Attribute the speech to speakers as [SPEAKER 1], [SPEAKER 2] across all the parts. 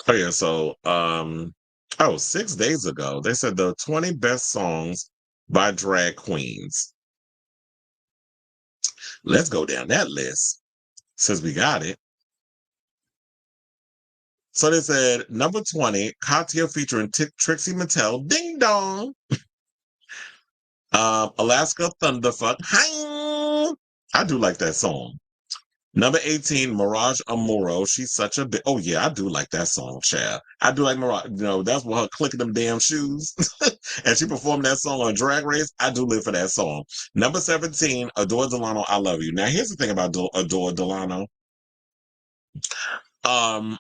[SPEAKER 1] Oh yeah, so 6 days ago, they said the 20 best songs by drag queens. Let's go down that list since we got it. So they said number 20, Katya featuring Trixie Mattel, Ding Dong. Alaska Thunderfuck. Hi. I do like that song. Number 18, Mirage Amuro. She's such a bit. Oh, yeah, I do like that song, Chad. I do like Mirage. You know, that's what her clicking them damn shoes. And she performed that song on Drag Race. I do live for that song. Number 17, Adore Delano, I Love You. Now, here's the thing about Adore Delano. Um,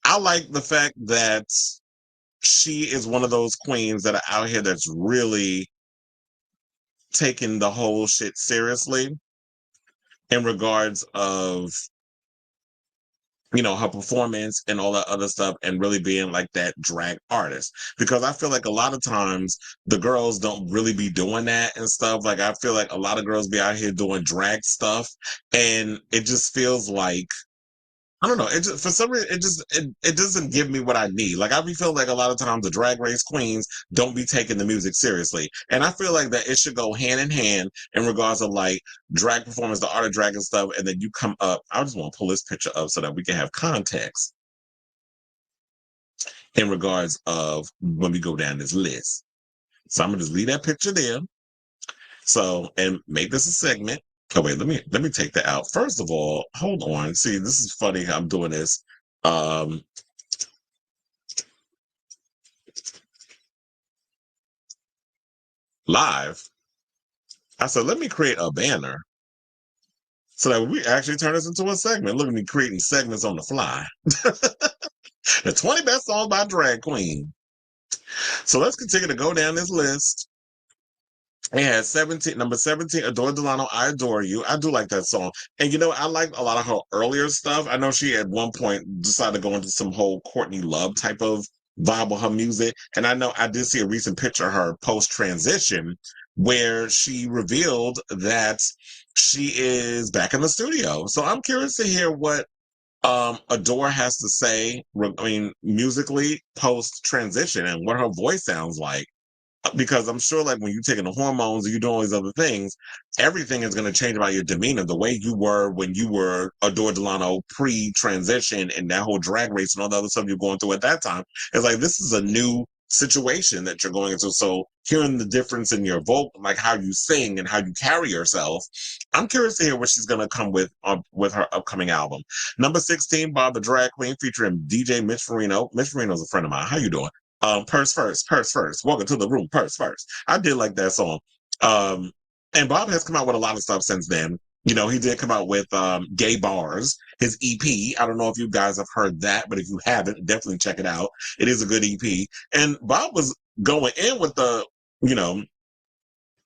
[SPEAKER 1] I like the fact that she is one of those queens that are out here that's really taking the whole shit seriously in regards of her performance and all that other stuff and really being like that drag artist, because I feel like a lot of times the girls don't really be doing that and stuff. Like I feel like a lot of girls be out here doing drag stuff and it just feels like, I don't know. It just, for some reason, it doesn't give me what I need. Like I be feeling like a lot of times the drag race queens don't be taking the music seriously, and I feel like that it should go hand in hand in regards of like drag performance, the art of drag and stuff. And then you come up. I just want to pull this picture up so that we can have context in regards of when we go down this list. So I'm gonna just leave that picture there. So and make this a segment. Oh wait, let me take that out. First of all, hold on. See, this is funny how I'm doing this. Um, Live. I said, let me create a banner so that we actually turn this into a segment. Look at me creating segments on the fly. The 20 best songs by drag queen. So let's continue to go down this list. It has 17, number 17, Adore Delano, I Adore You. I do like that song. And I like a lot of her earlier stuff. I know she at one point decided to go into some whole Courtney Love type of vibe with her music. And I know I did see a recent picture of her post transition where she revealed that she is back in the studio. So I'm curious to hear what Adore has to say, musically post transition and what her voice sounds like, because I'm sure like when you're taking the hormones and you're doing all these other things, everything is going to change about your demeanor. The way you were when you were Adore Delano pre-transition and that whole drag race and all the other stuff you're going through at that time. It's like this is a new situation that you're going into. So hearing the difference in your vocal, like how you sing and how you carry yourself, I'm curious to hear what she's going to come with her upcoming album. Number 16, Bob the Drag Queen featuring DJ Mitch Farino. Mitch Farino's a friend of mine. How you doing? Purse first, purse first. Welcome to the room, purse first. I did like that song. Um, and Bob has come out with a lot of stuff since then. He did come out with Gay Bars, his EP. I don't know if you guys have heard that, but if you haven't, definitely check it out. It is a good EP. And Bob was going in with you know,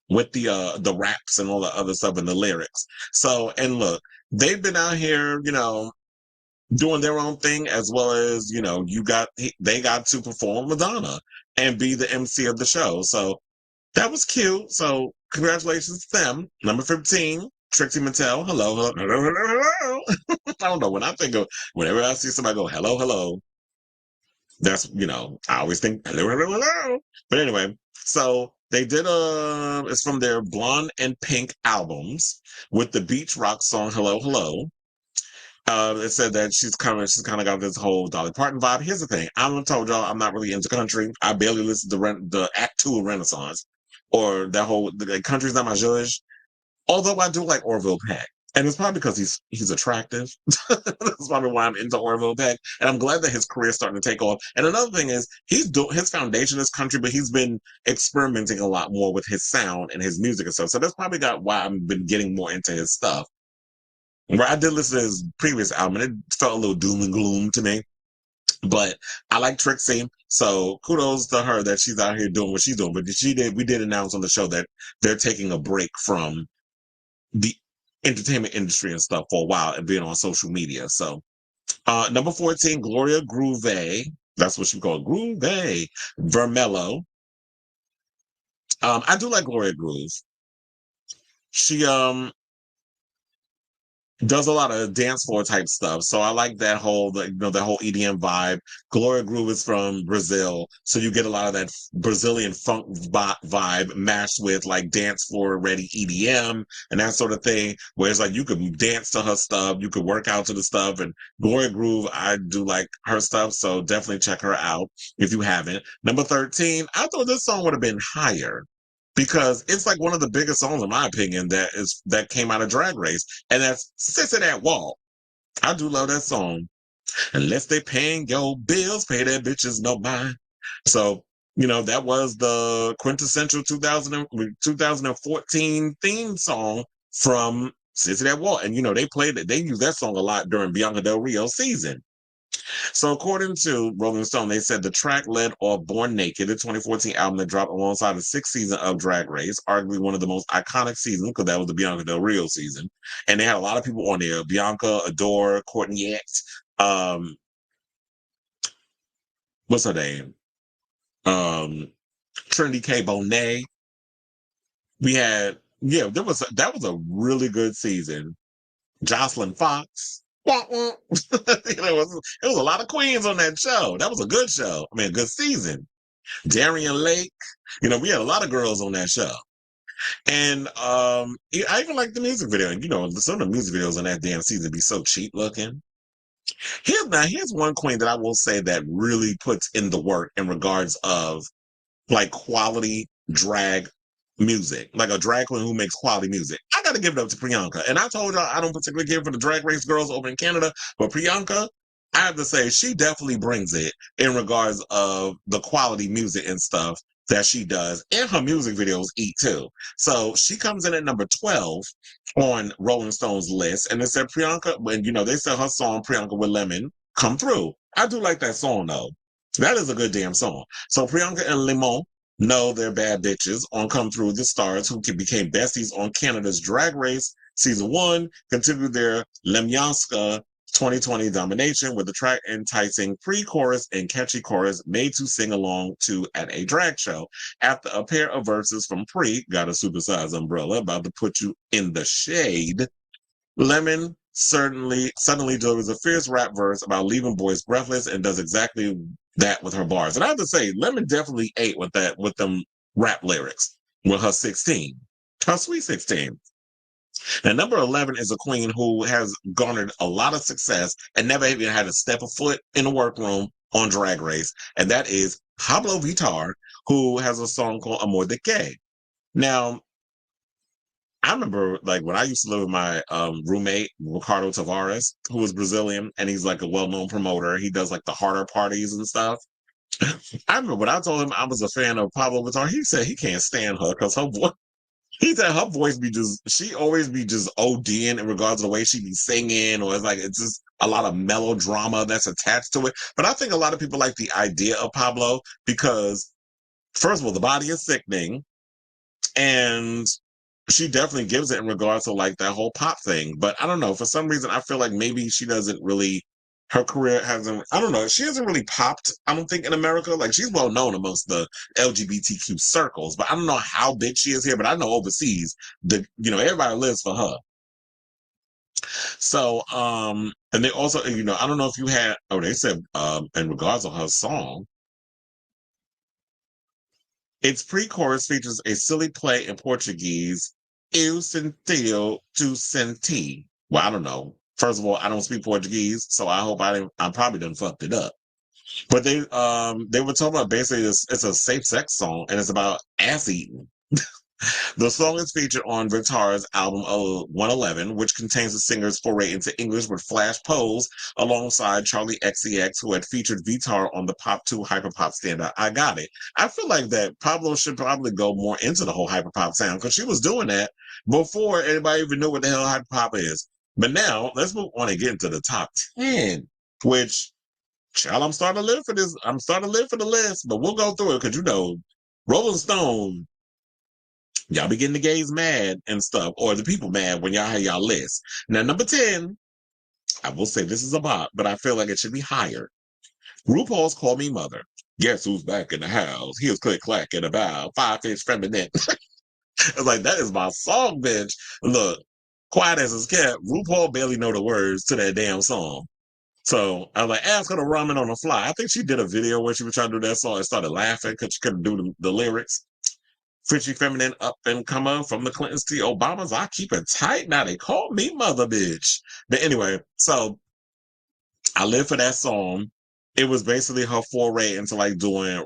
[SPEAKER 1] the raps and all the other stuff and the lyrics. So, and look, they've been out here, doing their own thing, as well as they got to perform Madonna and be the MC of the show. So that was cute. So congratulations to them. Number 15, Trixie Mattel. Hello, hello, hello, hello, hello. I don't know, whenever I see somebody go hello, hello, that's I always think hello, hello, hello. But anyway, so they did it's from their Blonde and Pink albums with the beach rock song Hello, Hello. It said that she's kind of got this whole Dolly Parton vibe. Here's the thing: I'm told y'all I'm not really into country. I barely listen to the Act Two of Renaissance or that whole country's not my judge. Although I do like Orville Peck, and it's probably because he's attractive. That's probably why I'm into Orville Peck, and I'm glad that his career's starting to take off. And another thing is he's doing his foundation is country, but he's been experimenting a lot more with his sound and his music and stuff. So that's probably got why I've been getting more into his stuff. Where I did listen to his previous album, and it felt a little doom and gloom to me. But I like Trixie, so kudos to her that she's out here doing what she's doing. But we did announce on the show that they're taking a break from the entertainment industry and stuff for a while and being on social media. So number 14, Gloria Groove. That's what she called, Groove Vermello. I do like Gloria Groove. She does a lot of dance floor type stuff. So I like that whole, that whole EDM vibe. Gloria Groove is from Brazil. So you get a lot of that Brazilian funk vibe mashed with like dance floor ready EDM and that sort of thing. Where it's like you could dance to her stuff, you could work out to the stuff. And Gloria Groove, I do like her stuff. So definitely check her out if you haven't. Number 13, I thought this song would have been higher, because it's like one of the biggest songs, in my opinion, that came out of Drag Race, and that's "Sissy That Walk." I do love that song. Unless they paying your bills, pay their bitches no mind. So that was the quintessential 2014 theme song from "Sissy That Walk," and they played it. They used that song a lot during Bianca Del Rio season. So according to Rolling Stone, they said the track led off Born Naked, the 2014 album that dropped alongside the sixth season of Drag Race, arguably one of the most iconic seasons, because that was the Bianca Del Rio season. And they had a lot of people on there: Bianca, Adore, Courtney X, what's her name? Trinity K. Bonet. We had, that was a really good season. Jocelyn Fox. It was a lot of queens on that show. That was a good show. I mean, a good season. Darian Lake. We had a lot of girls on that show. And I even like the music video. And some of the music videos on that damn season be so cheap looking. Here's one queen that I will say that really puts in the work in regards of like quality drag music, like a drag queen who makes quality music. I got to give it up to Priyanka. And I told y'all I don't particularly care for the Drag Race girls over in Canada, but Priyanka, I have to say, she definitely brings it in regards of the quality music and stuff that she does. And her music videos eat too. So she comes in at number 12 on Rolling Stone's list. And they said Priyanka, when, they said her song, Priyanka with Lemon, come through. I do like that song though. That is a good damn song. So Priyanka and Lemon know they're bad bitches on Come Through the Stars, who became besties on Canada's Drag Race Season 1, continued their Lemyanska 2020 domination with the track enticing pre-chorus and catchy chorus made to sing along to at a drag show. After a pair of verses from Pre, Got a Supersized Umbrella, About to Put You in the Shade, Lemon suddenly delivers a fierce rap verse about leaving boys breathless and does exactly that with her bars. And I have to say, Lemon definitely ate with them rap lyrics with her 16, her sweet 16. And number 11 is a queen who has garnered a lot of success and never even had to step a foot in a workroom on Drag Race. And that is Pablo Vittar, who has a song called Amor de Que. Now, I remember like when I used to live with my roommate, Ricardo Tavares, who was Brazilian, and he's like a well-known promoter. He does like the harder parties and stuff. I remember when I told him I was a fan of Pablo Vittar, he said he can't stand her because her voice, he said her voice she always be just ODing in regards to the way she be singing, or it's just a lot of melodrama that's attached to it. But I think a lot of people like the idea of Pablo because, first of all, the body is sickening, and she definitely gives it in regards to like that whole pop thing. But I don't know, for some reason I feel like maybe she doesn't really, her career hasn't, I don't know, she hasn't really popped, I don't think, in America. Like, she's well known amongst the LGBTQ circles, but I don't know how big she is here. But I know overseas everybody lives for her. So and they also, I don't know if you had, they said in regards to her song, its pre-chorus features a silly play in Portuguese, Eu senti tu senti. Well, I don't know. First of all, I don't speak Portuguese, so I hope I probably done fucked it up. But they were talking about basically it's a safe sex song and it's about ass eating. The song is featured on Vittar's album 111, which contains the singer's foray into English with Flash Pose alongside Charlie XCX, who had featured Vittar on the Pop 2 hyperpop standout I Got It. I feel like that Pablo should probably go more into the whole hyperpop sound because she was doing that before anybody even knew what the hell hyperpop is. But now let's move on and get into the top 10, which, child, I'm starting to live for this. I'm starting to live for the list, but we'll go through it because Rolling Stone, y'all be getting the gays mad and stuff, or the people mad when y'all have y'all list. Now, number 10, I will say this is a bop, but I feel like it should be higher. RuPaul's Call Me Mother. Guess who's back in the house? Here's click clack and about 5 fish feminine. It's like, that is my song, bitch. Look, quiet as it's kept, RuPaul barely know the words to that damn song. So I was like, ask her to ramen on the fly. I think she did a video where she was trying to do that song and started laughing because she couldn't do the lyrics. Frenchie feminine up and comer from the Clintons to Obamas. I keep it tight. Now they call me mother bitch. But anyway, so I live for that song. It was basically her foray into like doing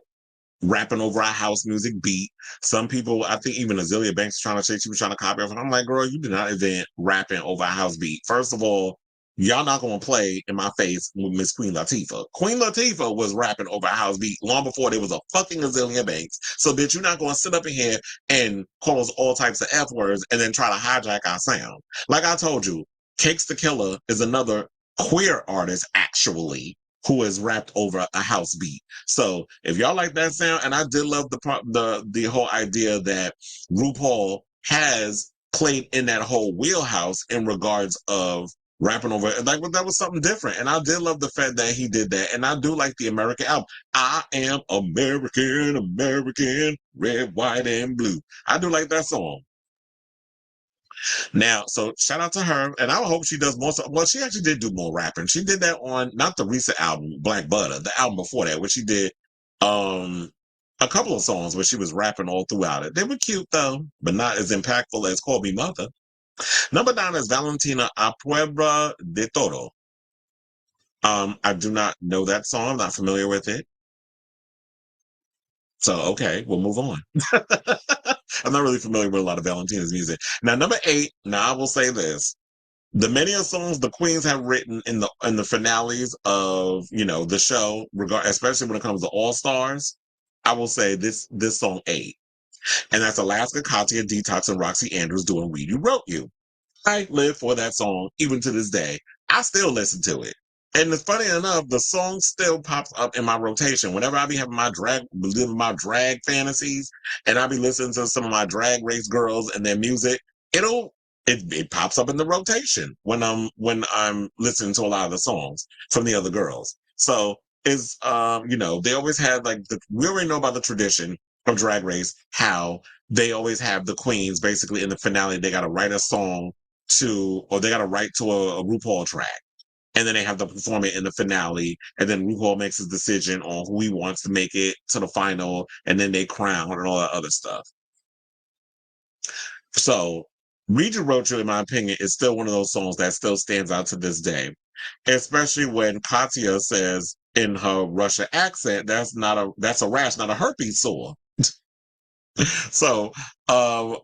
[SPEAKER 1] rapping over our house music beat. Some people, I think even Azealia Banks was trying to say she was trying to copy off. And I'm like, girl, you did not invent rapping over a house beat. First of all, y'all not going to play in my face with Miss Queen Latifah. Queen Latifah was rapping over a house beat long before there was a fucking Azealia Banks. So bitch, you're not going to sit up in here and call us all types of F words and then try to hijack our sound. Like I told you, Cakes the Killer is another queer artist actually who has rapped over a house beat. So if y'all like that sound, and I did love the whole idea that RuPaul has played in that whole wheelhouse in regards of rapping over, like that was something different. And I did love the fact that he did that. And I do like the American album. I am American, American, red, white, and blue. I do like that song. Now, so shout out to her, and I hope she does more. Well, she actually did do more rapping. She did that on not the recent album, Black Butter, the album before that, where she did um a couple of songs where she was rapping all throughout it. They were cute though, but not as impactful as Call Me Mother. Number 9 is Valentina A Prueba de Todo. I do not know that song. I'm not familiar with it. So okay, we'll move on. I'm not really familiar with a lot of Valentina's music. Now, number 8. Now, I will say this: the many of songs the queens have written in the finales of the show, especially when it comes to All Stars. I will say this song 8, and that's Alaska, Katya, Detox, and Roxy Andrews doing "We You Wrote You." I live for that song even to this day. I still listen to it. And it's funny enough, the song still pops up in my rotation. Whenever I be having living my drag fantasies, and I be listening to some of my drag race girls and their music, it pops up in the rotation when I'm listening to a lot of the songs from the other girls. So it's they always have we already know about the tradition of Drag Race, how they always have the queens basically in the finale. They got to write a song or they got to write to a RuPaul track. And then they have to perform it in the finale. And then RuPaul makes his decision on who he wants to make it to the final. And then they crown and all that other stuff. So Read You Wrote You, in my opinion, is still one of those songs that still stands out to this day. Especially when Katya says in her Russian accent, that's a rash, not a herpes sore. So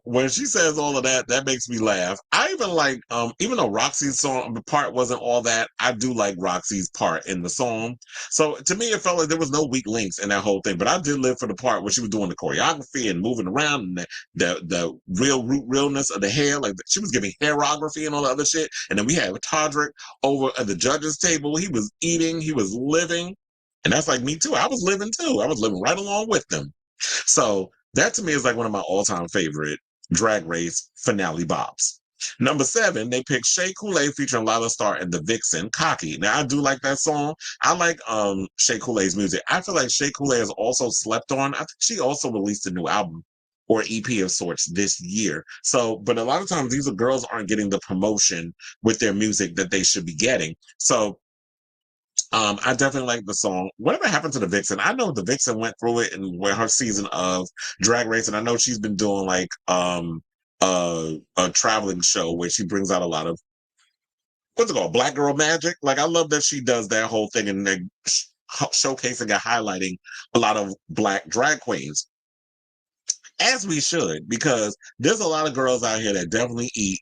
[SPEAKER 1] when she says all of that, that makes me laugh. I even like even though Roxy's song part wasn't all that, I do like Roxy's part in the song. So to me, it felt like there was no weak links in that whole thing. But I did live for the part where she was doing the choreography and moving around and the realness of the hair. Like she was giving hairography and all the other shit. And then we had Todrick over at the judges table. He was eating, he was living. And that's like me too. I was living too. I was living right along with them. So that to me is like one of my all-time favorite Drag Race finale bops. Number 7, they picked Shea Coulee featuring Lala Star and the Vixen, Cocky. Now, I do like that song. I like Shea Coulee's music. I feel like Shea Coulee is also slept on. I think she also released a new album or EP of sorts this year. So, but a lot of times these girls aren't getting the promotion with their music that they should be getting. So I definitely like the song. Whatever happened to the Vixen? I know the Vixen went through it and with her season of Drag Race, and I know she's been doing like a traveling show where she brings out a lot of what's it called, Black Girl Magic. Like I love that she does that whole thing and then showcasing and highlighting a lot of Black drag queens, as we should, because there's a lot of girls out here that definitely eat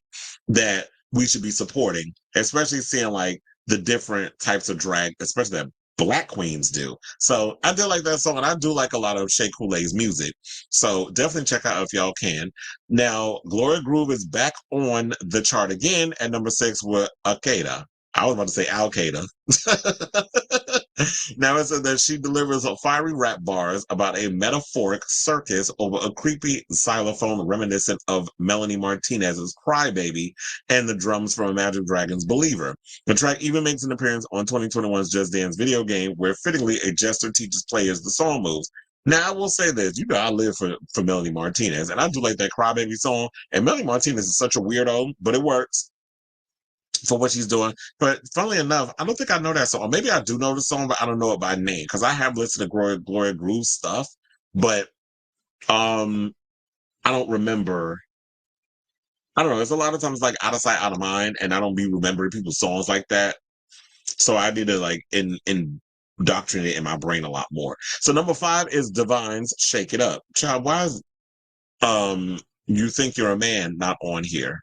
[SPEAKER 1] that we should be supporting, especially seeing like the different types of drag, especially that Black queens do. So I did like that song, and I do like a lot of Shea Coulee's music. So definitely check out if y'all can. Now, Gloria Groove is back on the chart again at number 6 with Al-Qaeda. I was about to say Al-Qaeda. Now it says that she delivers fiery rap bars about a metaphoric circus over a creepy xylophone reminiscent of Melanie Martinez's Crybaby and the drums from Imagine Dragons' Believer. The track even makes an appearance on 2021's Just Dance video game, where fittingly a jester teaches players the song moves. Now I will say this, I live for Melanie Martinez, and I do like that Crybaby song, and Melanie Martinez is such a weirdo, but it works. for what she's doing. But funnily enough, I don't think I know that song. Or maybe I do know the song, but I don't know it by name because I have listened to Gloria Groove stuff, but um, I don't remember. I don't know. It's a lot of times like out of sight, out of mind, and I don't be remembering people's songs like that. So I need to like indoctrinate in my brain a lot more. So number 5 is Divine's "Shake It Up." Child, why is "You Think You're a Man" not on here?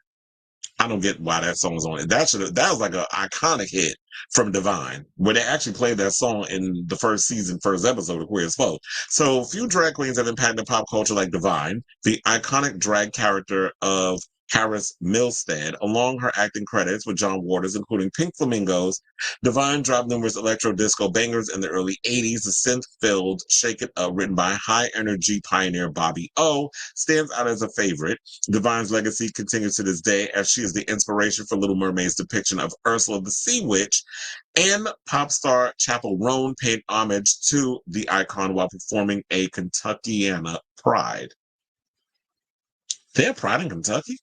[SPEAKER 1] I don't get why that song is on it. That was like an iconic hit from Divine, where they actually played that song in the first season, first episode of Queer as Folk. So few drag queens have impacted pop culture like Divine, the iconic drag character of Harris Milstead, along her acting credits with John Waters, including Pink Flamingos. Divine dropped numerous electro disco bangers in the early 80s. The synth-filled "Shake It Up," written by high-energy pioneer Bobby O, stands out as a favorite. Divine's legacy continues to this day as she is the inspiration for Little Mermaid's depiction of Ursula the Sea Witch, and pop star Chappell Roan paid homage to the icon while performing a Kentuckiana Pride. They have Pride in Kentucky?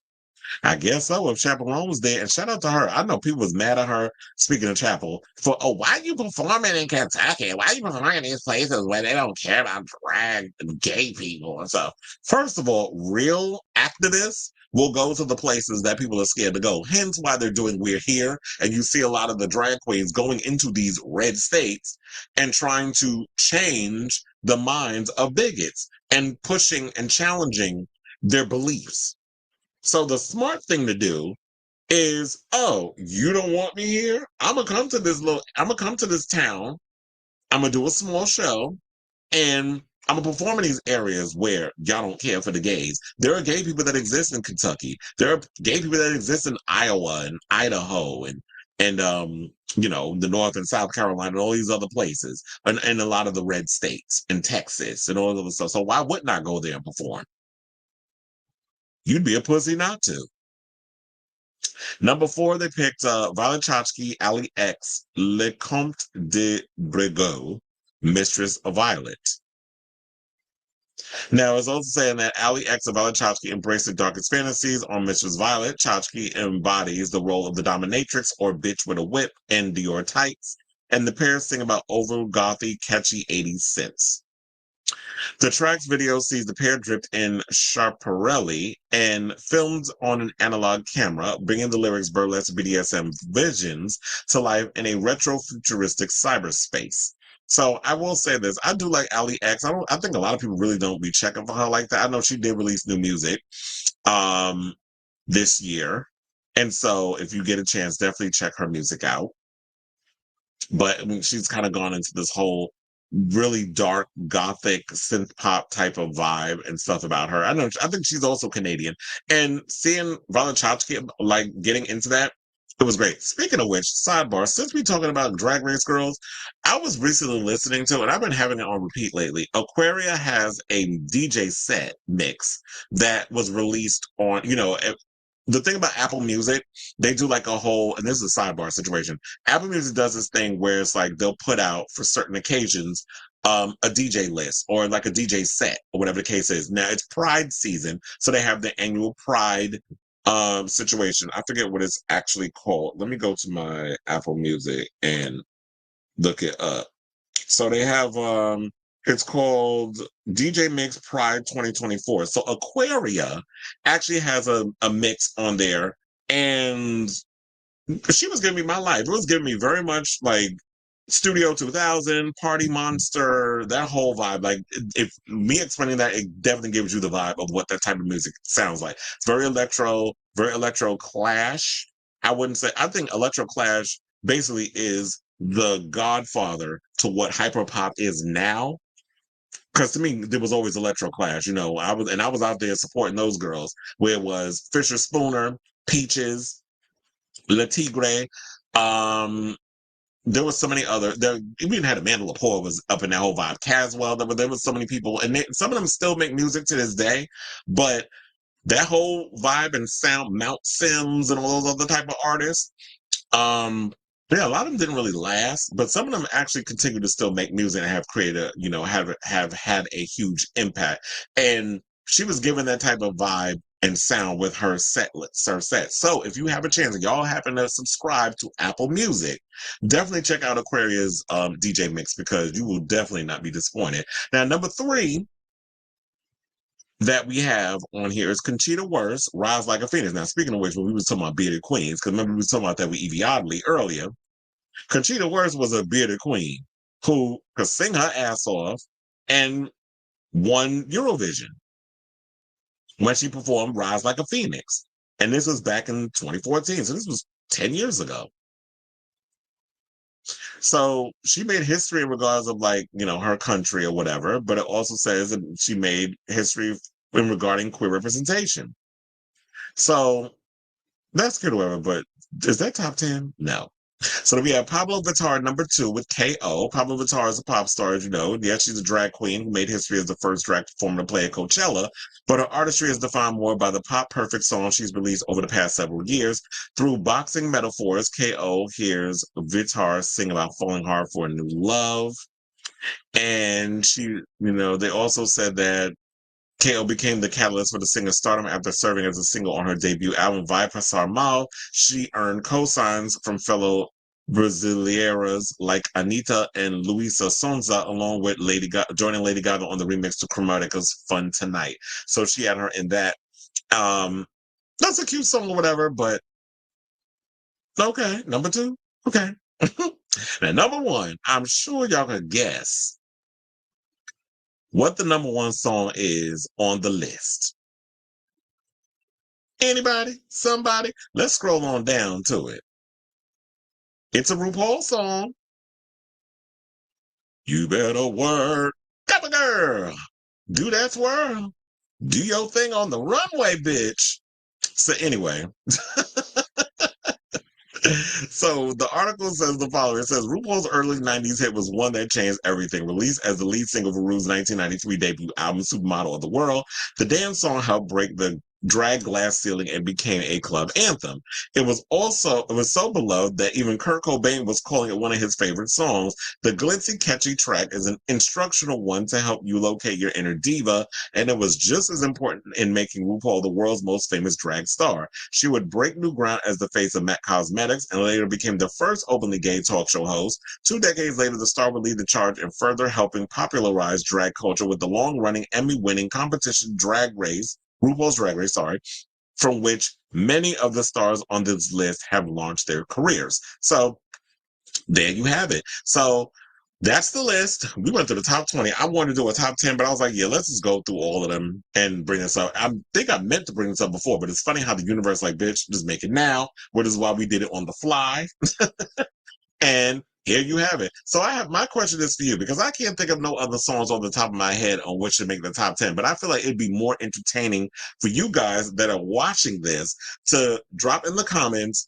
[SPEAKER 1] I guess so. If Chappell Roan was there, and shout out to her. I know people was mad at her, speaking of Chappell, for, oh, why you performing in Kentucky? Why you performing in these places where they don't care about drag and gay people and stuff? First of all, real activists will go to the places that people are scared to go. Hence why they're doing We're Here. And you see a lot of the drag queens going into these red states and trying to change the minds of bigots and pushing and challenging their beliefs. So the smart thing to do is, oh, you don't want me here? I'm gonna come to this town. I'm gonna do a small show, and I'm gonna perform in these areas where y'all don't care for the gays. There are gay people that exist in Kentucky. There are gay people that exist in Iowa and Idaho and the North and South Carolina and all these other places, and a lot of the red states and Texas and all of the stuff. So why wouldn't I go there and perform? You'd be a pussy not to. Number 4, they picked Violet Chachki, Ali X, Le Comte de Brigot, Mistress of Violet. Now, it's also saying that Ali X and Violet Chachki embrace the darkest fantasies on Mistress Violet. Chachki embodies the role of the dominatrix or bitch with a whip in Dior tights, and the pair sing about over gothy, catchy 80s synths. The track's video sees the pair dripped in Schiaparelli and filmed on an analog camera, bringing the lyrics' burlesque BDSM visions to life in a retro-futuristic cyberspace. So I will say this: I do like Ali X. I think a lot of people really don't be checking for her like that. I know she did release new music this year, and so if you get a chance, definitely check her music out. But I mean, she's kind of gone into this whole really dark gothic synth pop type of vibe and stuff about her. I think she's also Canadian. And seeing Violet Chachki like getting into that, it was great. Speaking of which, sidebar, since we're talking about Drag Race Girls, I was recently listening to, and I've been having it on repeat lately. Aquaria has a DJ set mix that was released on, the thing about Apple Music, they do like a whole, and this is a sidebar situation. Apple Music does this thing where it's like they'll put out for certain occasions a DJ list or like a DJ set or whatever the case is. Now it's Pride season, so they have the annual Pride situation. I forget what it's actually called. Let me go to my Apple Music and look it up. So they have it's called DJ Mix Pride 2024. So Aquaria actually has a mix on there, and she was giving me my life. It was giving me very much like Studio 2000, Party Monster, that whole vibe. Like, if me explaining that, it definitely gives you the vibe of what that type of music sounds like. It's very electro clash. I think electro clash basically is the godfather to what hyperpop is now. Because to me, there was always electro clash. I was out there supporting those girls, where it was Fisher Spooner, Peaches, Le Tigre. There was so many other. There even had Amanda Lepore was up in that whole vibe. Caswell. There was so many people, and some of them still make music to this day. But that whole vibe and sound, Mount Sims and all those other type of artists. Yeah, a lot of them didn't really last, but some of them actually continue to still make music and have created, have had a huge impact. And she was given that type of vibe and sound with her set. So if you have a chance and y'all happen to subscribe to Apple Music, definitely check out Aquaria's DJ mix, because you will definitely not be disappointed. Now, number 3 that we have on here is Conchita Wurst, Rise Like a Phoenix. Now, speaking of which, when we was talking about bearded queens, because remember we was talking about that with Evie Oddly earlier, Conchita Wurst was a bearded queen who could sing her ass off and won Eurovision when she performed Rise Like a Phoenix. And this was back in 2014. So this was 10 years ago. So she made history in regards of, like, you know, her country or whatever, but it also says that she made history in regarding queer representation. So that's good or whatever, but is that top 10? No. So then we have Pablo Vittar, number 2, with KO. Pablo Vittar is a pop star, as you know. Yes, she's a drag queen who made history as the first drag performer to play at Coachella, but her artistry is defined more by the pop perfect songs she's released over the past several years. Through boxing metaphors, KO hears Vittar sing about falling hard for a new love. And she, you know, they also said that KO became the catalyst for the singer's stardom after serving as a single on her debut album, Vai Passar Mal. She earned co-signs from fellow Brasileiras like Anitta and Luísa Sonza, along with joining Lady Gaga on the remix to Chromatica's Fun Tonight. So she had her in that. That's a cute song or whatever, but okay. Number 2, okay. Now, number 1, I'm sure y'all can guess what the number 1 song is on the list. Anybody? Somebody? Let's scroll on down to it. It's a RuPaul song. You better work. Got the girl. Do that twirl. Do your thing on the runway, bitch. So anyway. So the article says the following. It says RuPaul's early 90s hit was one that changed everything. Released as the lead single for Ru's 1993 debut album, Supermodel of the World, the dance song helped break the drag glass ceiling and became a club anthem. It was so beloved that even Kurt Cobain was calling it one of his favorite songs. The glitzy, catchy track is an instructional one to help you locate your inner diva, and it was just as important in making RuPaul the world's most famous drag star. She would break new ground as the face of MAC Cosmetics and later became the first openly gay talk show host. 2 decades later, the star would lead the charge in further helping popularize drag culture with the long-running Emmy-winning competition RuPaul's Drag Race, from which many of the stars on this list have launched their careers. So there you have it. So that's the list. We went through the top 20. I wanted to do a top 10, but I was like, yeah, let's just go through all of them and bring this up. I think I meant to bring this up before, but it's funny how the universe, like, bitch, just make it now, which is why we did it on the fly. And here you have it. So my question is for you, because I can't think of no other songs on the top of my head on which should make the top 10, but I feel like it'd be more entertaining for you guys that are watching this to drop in the comments.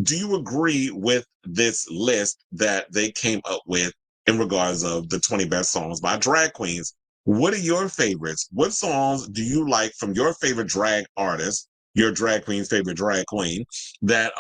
[SPEAKER 1] Do you agree with this list that they came up with in regards of the 20 best songs by drag queens? What are your favorites? What songs do you like from your favorite drag artist, your drag queen's favorite drag queen, that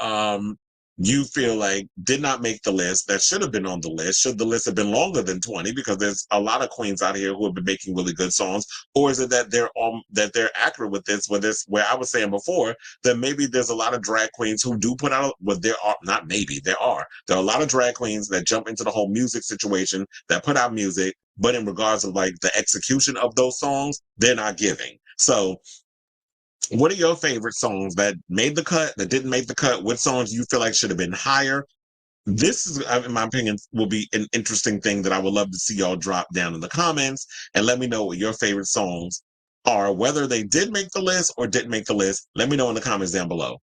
[SPEAKER 1] you feel like did not make the list, that should have been on the list? Should the list have been longer than 20? Because there's a lot of queens out here who have been making really good songs. Or is it that they're accurate with this, where I was saying before that maybe there's a lot of drag queens who do put out what there are, not maybe, there are a lot of drag queens that jump into the whole music situation, that put out music, but in regards of like the execution of those songs, they're not giving. So what are your favorite songs that made the cut, that didn't make the cut? What songs you feel like should have been higher? This is, in my opinion, will be an interesting thing that I would love to see y'all drop down in the comments and let me know what your favorite songs are, whether they did make the list or didn't make the list. Let me know in the comments down below.